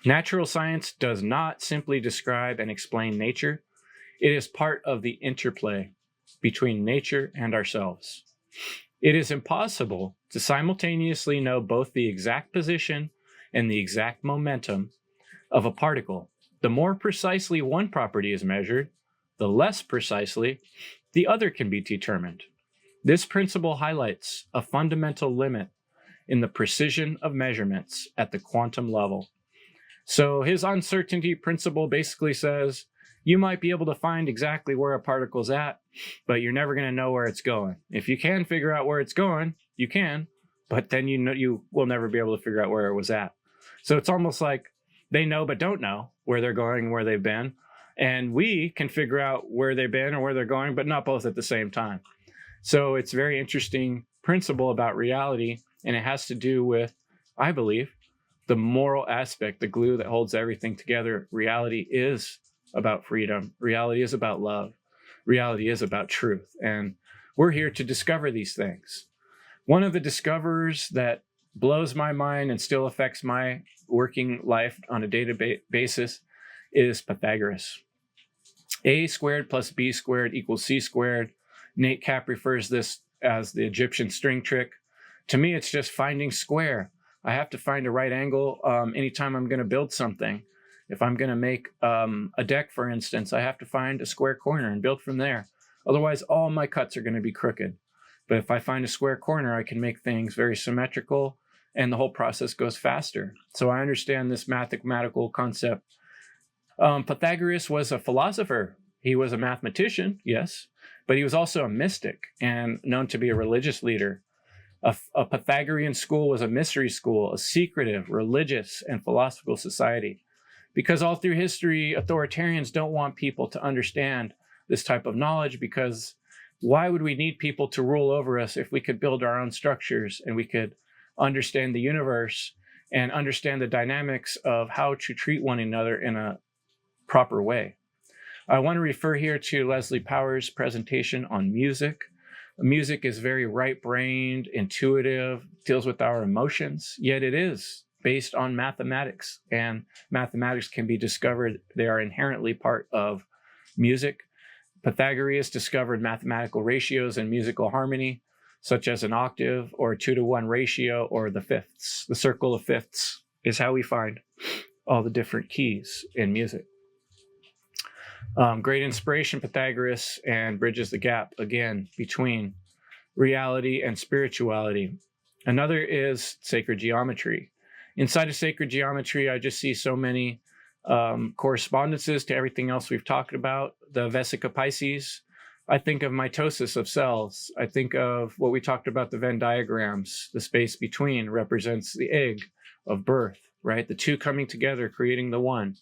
Natural science does not simply describe and explain nature. It is part of the interplay between nature and ourselves. It is impossible to simultaneously know both the exact position and the exact momentum of a particle. The more precisely one property is measured, the less precisely the other can be determined. This principle highlights a fundamental limit in the precision of measurements at the quantum level. So his uncertainty principle basically says you might be able to find exactly where a particle's at, but you're never going to know where it's going. If you can figure out where it's going, you can, but then you will never be able to figure out where it was at. So it's almost like they know but don't know where they're going and where they've been. And we can figure out where they've been or where they're going, but not both at the same time. So it's a very interesting principle about reality, and it has to do with, I believe, the moral aspect, the glue that holds everything together. Reality is about freedom. Reality is about love. Reality is about truth. And we're here to discover these things. One of the discoverers that blows my mind and still affects my working life on a day-to-day basis is Pythagoras. A squared plus B squared equals C squared. Nate Cap refers this as the Egyptian string trick. To me, it's just finding square. I have to find a right angle anytime I'm going to build something. If I'm going to make a deck, for instance, I have to find a square corner and build from there. Otherwise, all my cuts are going to be crooked. But if I find a square corner, I can make things very symmetrical and the whole process goes faster. So I understand this mathematical concept. Pythagoras was a philosopher. He was a mathematician, yes, but he was also a mystic and known to be a religious leader. A Pythagorean school was a mystery school, a secretive, religious, and philosophical society. Because all through history, authoritarians don't want people to understand this type of knowledge, because why would we need people to rule over us if we could build our own structures and we could understand the universe and understand the dynamics of how to treat one another in a proper way? I want to refer here to Leslie Power's presentation on music. Music is very right-brained, intuitive, deals with our emotions, yet it is based on mathematics, and mathematics can be discovered. They are inherently part of music. Pythagoras discovered mathematical ratios and musical harmony, such as an octave or a 2-to-1 ratio or the fifths. The circle of fifths is how we find all the different keys in music. Great inspiration, Pythagoras, and bridges the gap, again, between reality and spirituality. Another is sacred geometry. Inside of sacred geometry, I just see so many correspondences to everything else we've talked about. The Vesica Pisces, I think of mitosis of cells. I think of what we talked about, the Venn diagrams. The space between represents the egg of birth, right? The two coming together, creating the one.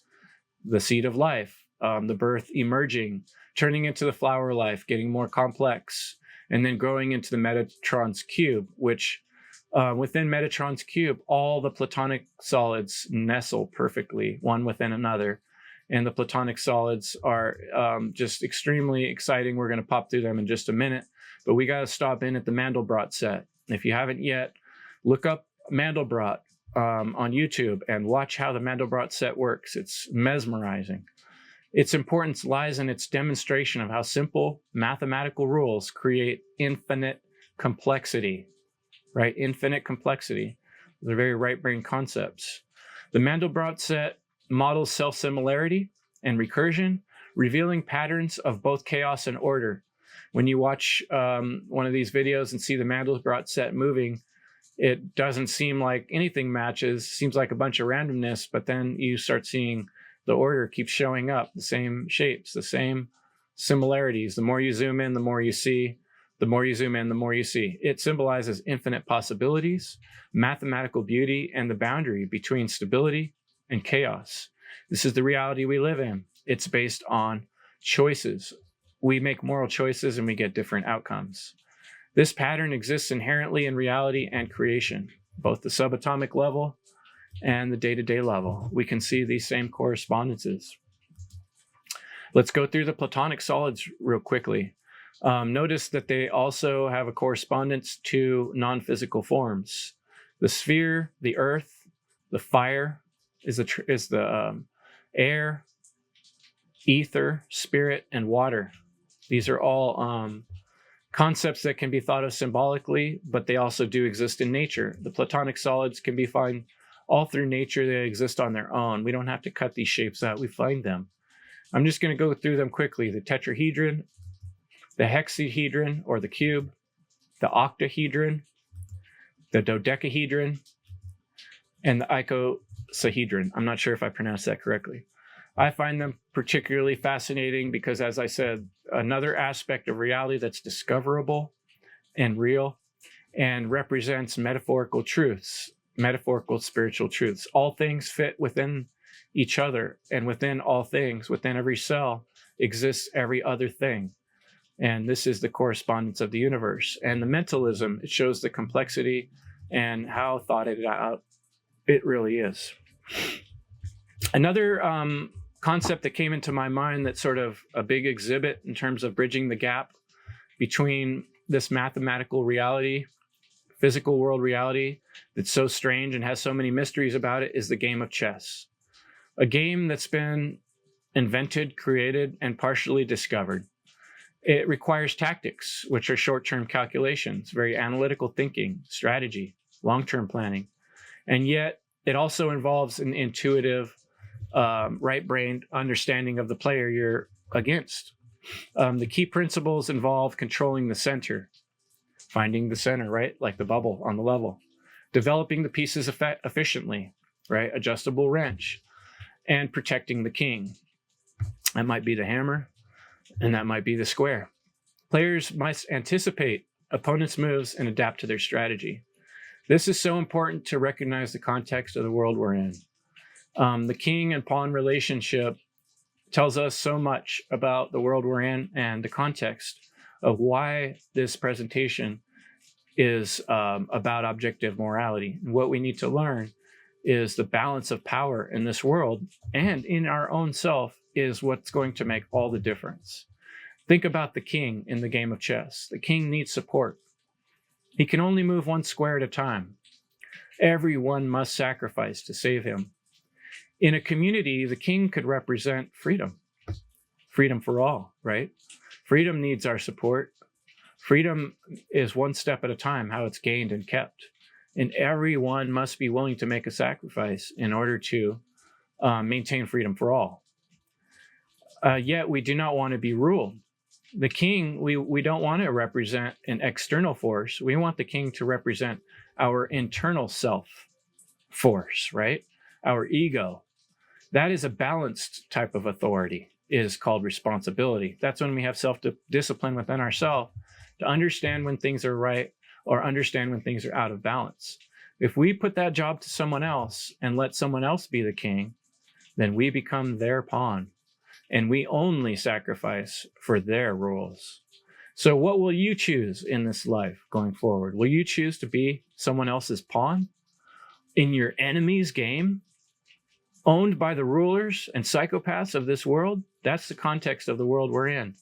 The seed of life, the birth emerging, turning into the flower life, getting more complex, and then growing into the Metatron's cube, which within Metatron's cube, all the Platonic solids nestle perfectly, one within another. And the Platonic solids are just extremely exciting. We're going to pop through them in just a minute, but we got to stop in at the Mandelbrot set. If you haven't yet, look up Mandelbrot on YouTube and watch how the Mandelbrot set works. It's mesmerizing. Its importance lies in its demonstration of how simple mathematical rules create infinite complexity, right? Infinite complexity. They're very right-brain concepts. The Mandelbrot set models self-similarity and recursion, revealing patterns of both chaos and order. When you watch one of these videos and see the Mandelbrot set moving, it doesn't seem like anything matches, seems like a bunch of randomness, but then you start seeing the order keeps showing up, the same shapes, the same similarities. The more you zoom in, the more you see. The more you zoom in, the more you see. It symbolizes infinite possibilities, mathematical beauty, and the boundary between stability and chaos. This is the reality we live in. It's based on choices. We make moral choices and we get different outcomes. This pattern exists inherently in reality and creation, both the subatomic level and the day-to-day level. We can see these same correspondences. Let's go through the Platonic solids real quickly. Notice that they also have a correspondence to non-physical forms. The sphere, the earth, the fire is the air, ether, spirit, and water. These are all concepts that can be thought of symbolically, but they also do exist in nature. The Platonic solids can be found all through nature. They exist on their own. We don't have to cut these shapes out. We find them. I'm just going to go through them quickly. The tetrahedron, the hexahedron or the cube, the octahedron, the dodecahedron, and the icosahedron. I'm not sure if I pronounced that correctly. I find them particularly fascinating because, as I said, another aspect of reality that's discoverable and real and represents metaphorical truths, metaphorical spiritual truths. All things fit within each other, and within all things, within every cell, exists every other thing. And this is the correspondence of the universe. And the mentalism, it shows the complexity and how thought it out it really is. Another concept that came into my mind that's sort of a big exhibit in terms of bridging the gap between this mathematical reality physical world reality that's so strange and has so many mysteries about it is the game of chess, a game that's been invented, created, and partially discovered. It requires tactics, which are short-term calculations, very analytical thinking, strategy, long-term planning. And yet it also involves an intuitive, right-brained understanding of the player you're against. The key principles involve controlling the center, finding the center, right? Like the bubble on the level, developing the pieces efficiently, right? Adjustable wrench, and protecting the king. That might be the hammer, and that might be the square. Players must anticipate opponents' moves and adapt to their strategy. This is so important to recognize the context of the world we're in. The king and pawn relationship tells us so much about the world we're in and the context of why this presentation is about objective morality. And what we need to learn is the balance of power in this world and in our own self is what's going to make all the difference. Think about the king in the game of chess. The king needs support. He can only move one square at a time. Everyone must sacrifice to save him. In a community, the king could represent freedom. Freedom for all, right? Freedom needs our support. Freedom is one step at a time, how it's gained and kept. And everyone must be willing to make a sacrifice in order to maintain freedom for all. Yet we do not want to be ruled. The king, we don't want to represent an external force. We want the king to represent our internal self force, right? Our ego. That is a balanced type of authority, is called responsibility. That's when we have self-discipline within ourselves to understand when things are right or understand when things are out of balance. If we put that job to someone else and let someone else be the king, then we become their pawn and we only sacrifice for their rules. So what will you choose in this life going forward? Will you choose to be someone else's pawn in your enemy's game, owned by the rulers and psychopaths of this world? That's the context of the world we're in.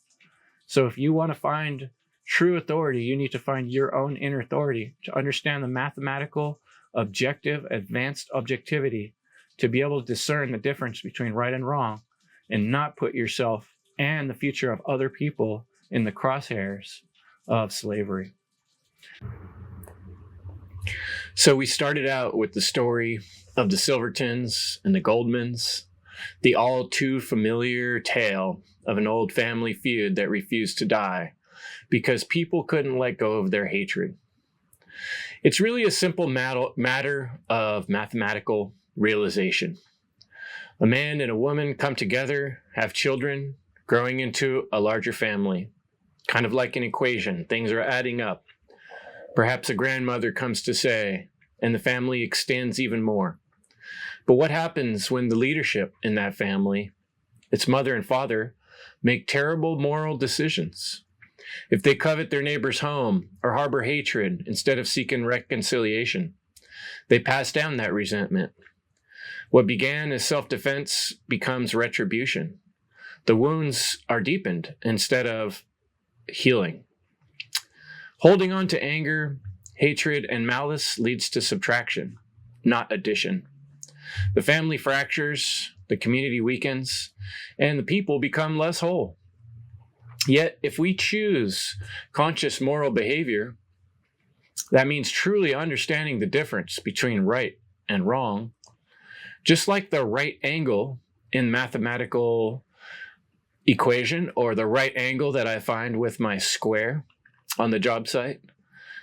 So if you want to find true authority, you need to find your own inner authority to understand the mathematical, objective, advanced objectivity, to be able to discern the difference between right and wrong and not put yourself and the future of other people in the crosshairs of slavery. So we started out with the story of the Silvertons and the Goldmans, the all too familiar tale of an old family feud that refused to die because people couldn't let go of their hatred. It's really a simple matter of mathematical realization. A man and a woman come together, have children, growing into a larger family. Kind of like an equation, things are adding up. Perhaps a grandmother comes to say, and the family extends even more. But what happens when the leadership in that family, its mother and father, make terrible moral decisions? If they covet their neighbor's home or harbor hatred instead of seeking reconciliation, they pass down that resentment. What began as self-defense becomes retribution. The wounds are deepened instead of healing. Holding on to anger, hatred, and malice leads to subtraction, not addition. The family fractures, the community weakens, and the people become less whole. Yet, if we choose conscious moral behavior, that means truly understanding the difference between right and wrong. Just like the right angle in mathematical equation, or the right angle that I find with my square on the job site,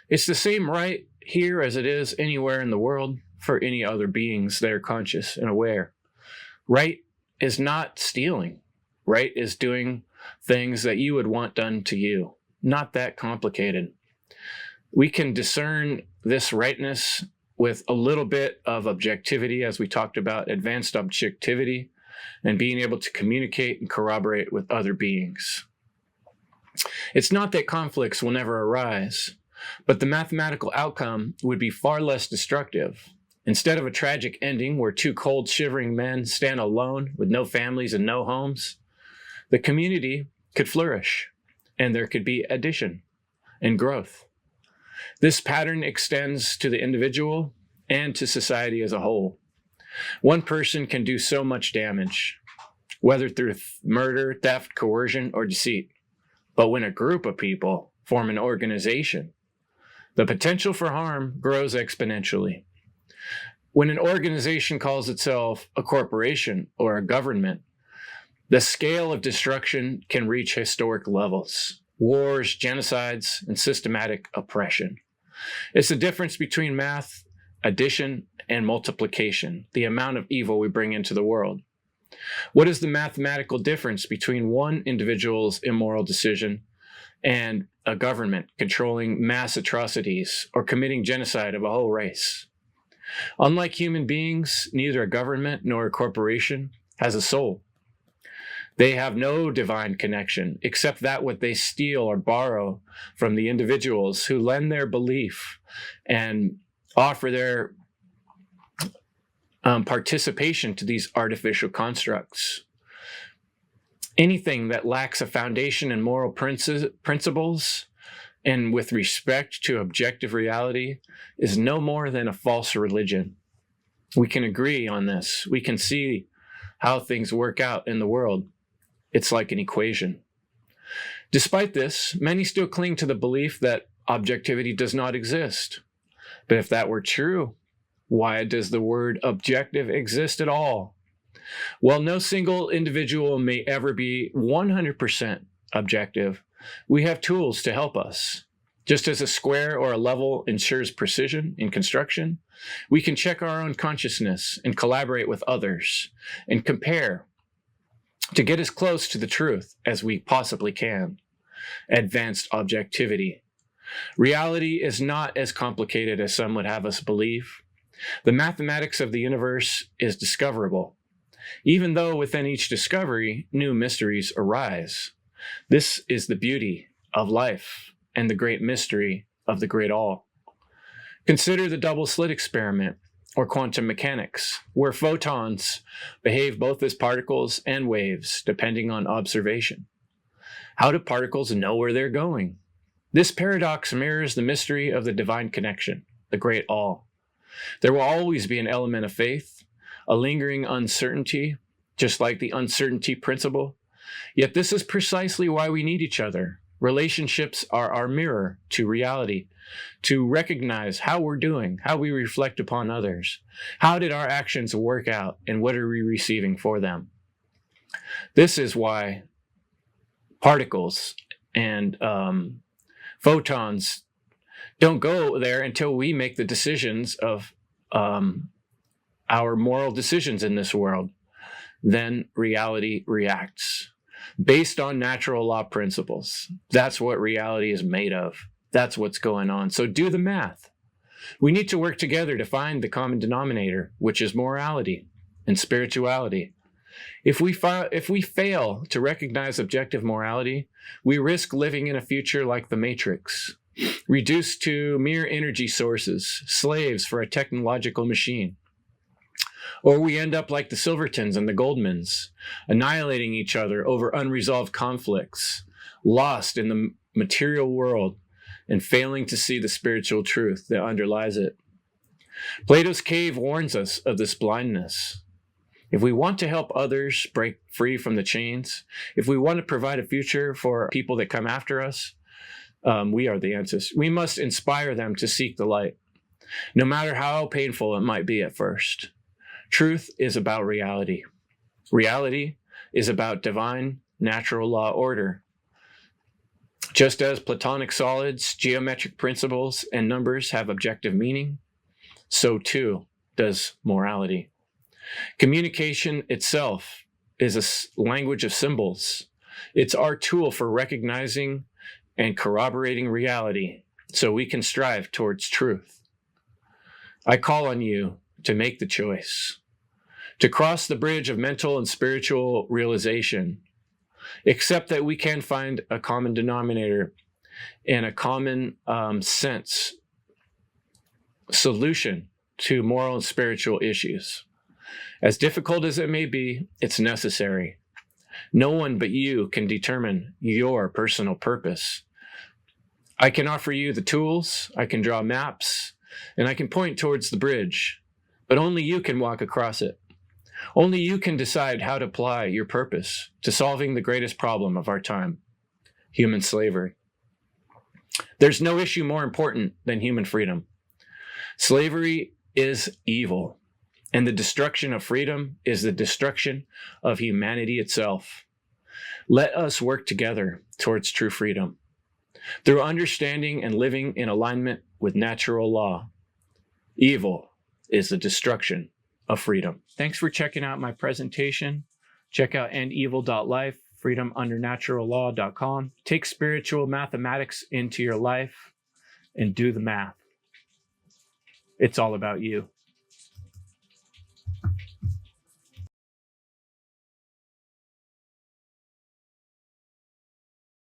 it's the same right here as it is anywhere in the world for any other beings that are conscious and aware. Right is not stealing. Right is doing things that you would want done to you. Not that complicated. We can discern this rightness with a little bit of objectivity, as we talked about, advanced objectivity, and being able to communicate and corroborate with other beings. It's not that conflicts will never arise, but the mathematical outcome would be far less destructive. Instead of a tragic ending where two cold, shivering men stand alone with no families and no homes, the community could flourish, and there could be addition and growth. This pattern extends to the individual and to society as a whole. One person can do so much damage, whether through murder, theft, coercion, or deceit. But when a group of people form an organization, the potential for harm grows exponentially. When an organization calls itself a corporation or a government, the scale of destruction can reach historic levels: wars, genocides, and systematic oppression. It's the difference between math, addition, and multiplication, the amount of evil we bring into the world. What is the mathematical difference between one individual's immoral decision and a government controlling mass atrocities or committing genocide of a whole race? Unlike human beings, neither a government nor a corporation has a soul. They have no divine connection except that what they steal or borrow from the individuals who lend their belief and offer their participation to these artificial constructs. Anything that lacks a foundation in moral principles and with respect to objective reality is no more than a false religion. We can agree on this. We can see how things work out in the world. It's like an equation. Despite this, many still cling to the belief that objectivity does not exist. But if that were true, why does the word objective exist at all? While no single individual may ever be 100% objective, we have tools to help us. Just as a square or a level ensures precision in construction, we can check our own consciousness and collaborate with others and compare to get as close to the truth as we possibly can. Advanced objectivity. Reality is not as complicated as some would have us believe. The mathematics of the universe is discoverable, even though within each discovery, new mysteries arise. This is the beauty of life and the great mystery of the great all. Consider the double slit experiment, or quantum mechanics, where photons behave both as particles and waves, depending on observation. How do particles know where they're going? This paradox mirrors the mystery of the divine connection, the great all. There will always be an element of faith, a lingering uncertainty, just like the uncertainty principle. Yet this is precisely why we need each other. Relationships are our mirror to reality, to recognize how we're doing, how we reflect upon others. How did our actions work out, and what are we receiving for them? This is why particles and photons don't go there until we make the decisions of our moral decisions in this world. Then reality reacts based on natural law principles. That's what reality is made of. That's what's going on. So do the math. We need to work together to find the common denominator, which is morality and spirituality. If we fail to recognize objective morality, we risk living in a future like the Matrix, reduced to mere energy sources, slaves for a technological machine. Or we end up like the Silvertons and the Goldmans, annihilating each other over unresolved conflicts, lost in the material world, and failing to see the spiritual truth that underlies it. Plato's cave warns us of this blindness. If we want to help others break free from the chains, if we want to provide a future for people that come after us, we are the answers. We must inspire them to seek the light, no matter how painful it might be at first. Truth is about reality. Reality is about divine natural law order. Just as Platonic solids, geometric principles, and numbers have objective meaning, so too does morality. Communication itself is a language of symbols. It's our tool for recognizing and corroborating reality so we can strive towards truth. I call on you to make the choice, to cross the bridge of mental and spiritual realization, except that we can find a common denominator and a common sense solution to moral and spiritual issues. As difficult as it may be, it's necessary. No one but you can determine your personal purpose.
I can offer you the tools, I can draw maps, and I can point towards the bridge, but only you can walk across it. Only you can decide how to apply your purpose to solving the greatest problem of our time, human slavery. There's no issue more important than human freedom. Slavery is evil, and the destruction of freedom is the destruction of humanity itself. Let us work together towards true freedom through understanding and living in alignment with natural law. Evil is the destruction of freedom. Thanks for checking out my presentation. Check out endevil.life, freedomundernaturalllaw.com. Take spiritual mathematics into your life and do the math. It's all about you.